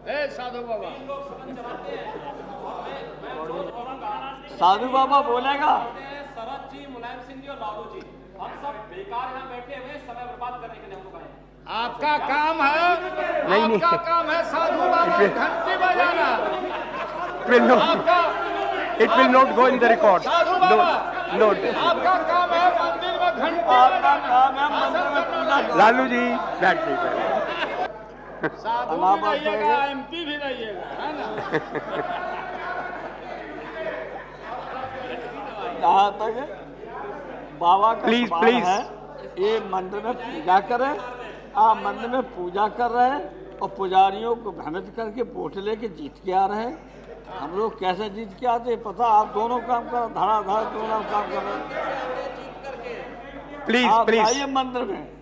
साधु बाबा साधु बाबा बोलेगा। शरद जी, मुलायम सिंह जी और लालू जी, हम सब बेकार यहाँ बैठे हुए समय बर्बाद करने के लिए हमको कहे। आपका काम है, नहीं, आपका काम है साधु बाबा घंटी बजाना। It will not go in the record. Sadhu Baba No. आपका काम है मंदिर में घंटी आपका बजाना। काम है मंदिर में पूजा करना। लालू जी बैठ गई। साधु भी अनापा रहिएगा, पड़ेगा। MP भी रहिएगा, है ना। जहाँ तक बाबा का Please, सवाल please. है, ये मंदिर में पूजा करें। आप मंदिर में पूजा कर रहे हैं और पुजारियों को भ्रमित करके वोट लेके जीत के आ रहे हैं। हम लोग कैसे जीत के आते हैं पता? आप दोनों काम कर, धड़ाधड़ दोनों काम कर रहे हैं। प्लीज आप प्लीज आइए मंदिर में।